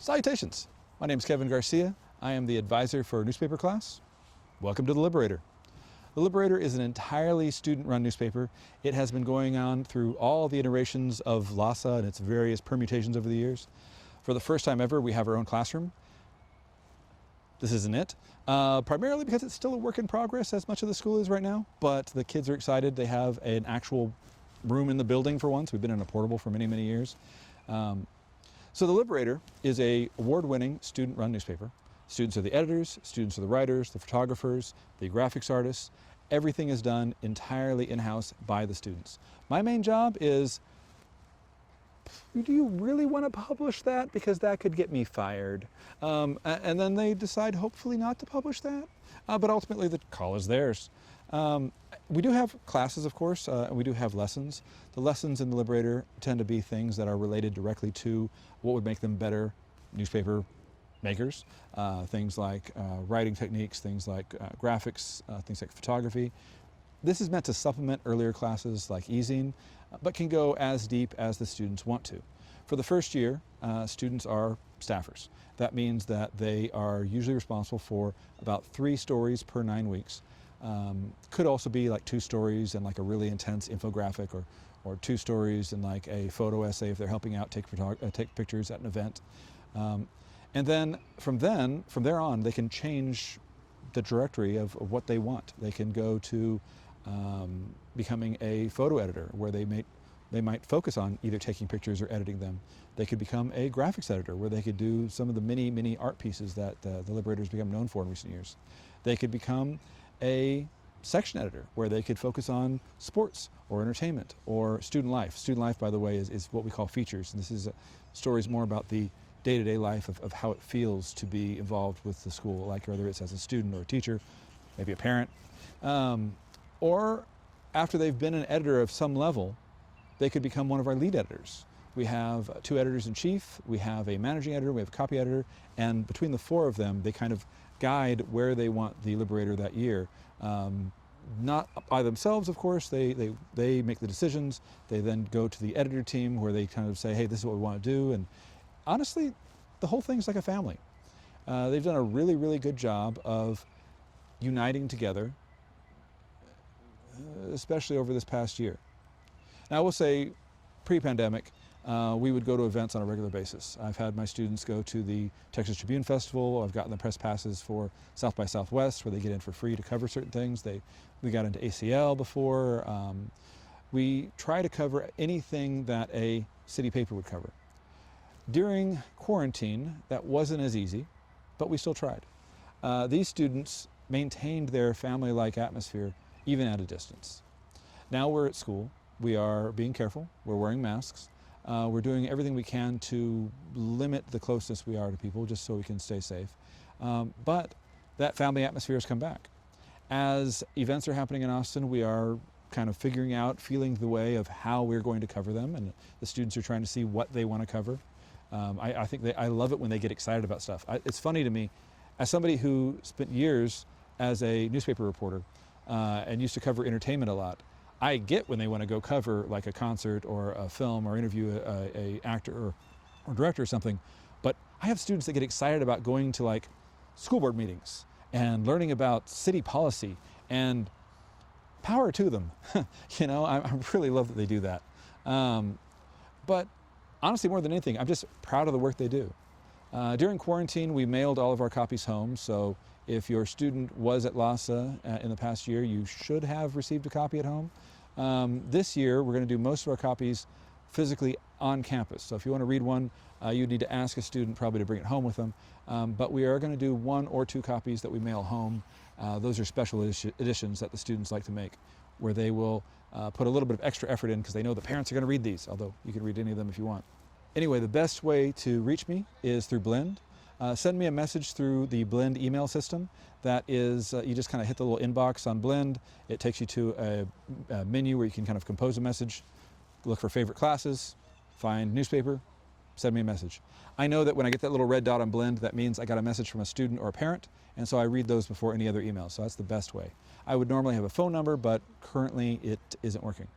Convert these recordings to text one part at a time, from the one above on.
Salutations! My name is Kevin Garcia. I am the advisor for newspaper class. Welcome to the Liberator. The Liberator is an entirely student-run newspaper. It has been going on through all the iterations of LASA and its various permutations over the years. For the first time ever, we have our own classroom. This isn't it, primarily because it's still a work in progress, as much of the school is right now, but the kids are excited. They have an actual room in the building for once. We've been in a portable for many, many years. So the Liberator is an award-winning student-run newspaper. Students are the editors, students are the writers, the photographers, the graphics artists. Everything is done entirely in-house by the students. My main job is, do you really want to publish that? Because that could get me fired. And then they decide hopefully not to publish that, but ultimately the call is theirs. We do have classes, of course, and we do have lessons. The lessons in the Liberator tend to be things that are related directly to what would make them better newspaper makers. Things like writing techniques, things like graphics, things like photography. This is meant to supplement earlier classes like easing, but can go as deep as the students want to. For the first year, students are staffers. That means that they are usually responsible for about 3 stories per 9 weeks. Could also be like 2 stories and like a really intense infographic, or 2 stories and like a photo essay if they're helping out take pictures at an event. And then from there on, they can change the directory of what they want. They can go to becoming a photo editor, where they might focus on either taking pictures or editing them. They could become a graphics editor, where they could do some of the many art pieces that the Liberator has become known for in recent years. They could become a section editor, where they could focus on sports or entertainment or student life. Student life, by the way, is what we call features. And this is stories more about the day-to-day life of how it feels to be involved with the school, like whether it's as a student or a teacher, maybe a parent. Or after they've been an editor of some level, they could become one of our lead editors. We have 2 editors-in-chief, we have a managing editor, we have a copy editor, and between the 4 of them, they kind of guide where they want the Liberator that year. Not by themselves, of course. They make the decisions. They then go to the editor team, where they kind of say, hey, this is what we want to do. And honestly, the whole thing's like a family. They've done a really good job of uniting together, especially over this past year. Now, I will say, pre-pandemic, we would go to events on a regular basis. I've had my students go to the Texas Tribune Festival. I've gotten them press passes for South by Southwest, where they get in for free to cover certain things. We got into ACL before. We try to cover anything that a city paper would cover. During quarantine, that wasn't as easy, but we still tried. These students maintained their family-like atmosphere even at a distance. Now we're at school. We are being careful. We're wearing masks. We're doing everything we can to limit the closeness we are to people, just so we can stay safe. But that family atmosphere has come back. As events are happening in Austin, we are kind of figuring out, feeling the way of how we're going to cover them, and the students are trying to see what they want to cover. I love it when they get excited about stuff. It's funny to me, as somebody who spent years as a newspaper reporter and used to cover entertainment a lot, I get when they want to go cover like a concert or a film or interview a actor or director or something, but I have students that get excited about going to like school board meetings and learning about city policy, and power to them. You know, I really love that they do that. But honestly, more than anything, I'm just proud of the work they do. During quarantine, we mailed all of our copies home, so if your student was at LASA in the past year, you should have received a copy at home. This year, we're going to do most of our copies physically on campus. So if you want to read one, you need to ask a student probably to bring it home with them. But we are going to do 1 or 2 copies that we mail home. Those are special editions that the students like to make, where they will put a little bit of extra effort in because they know the parents are going to read these, although you can read any of them if you want. Anyway, the best way to reach me is through Blend. Send me a message through the Blend email system. That is, you just kind of hit the little inbox on Blend. It takes you to a menu where you can kind of compose a message, look for favorite classes, find newspaper, send me a message. I know that when I get that little red dot on Blend, that means I got a message from a student or a parent, and so I read those before any other emails, so that's the best way. I would normally have a phone number, but currently it isn't working.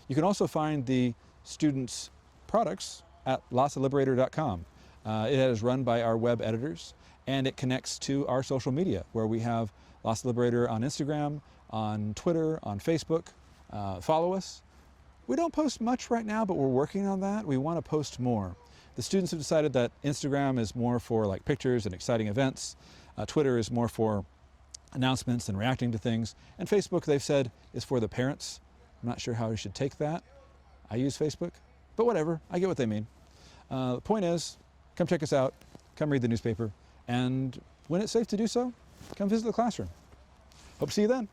You can also find the students' products at lasaliberator.com. It is run by our web editors, and it connects to our social media, where we have LASA Liberator on Instagram, on Twitter, on Facebook. Follow us. We don't post much right now, but we're working on that. We want to post more. The students have decided that Instagram is more for like pictures and exciting events. Twitter is more for announcements and reacting to things. And Facebook, they've said, is for the parents. I'm not sure how we should take that. I use Facebook, but whatever, I get what they mean. The point is, come check us out, come read the newspaper, and when it's safe to do so, come visit the classroom. Hope to see you then.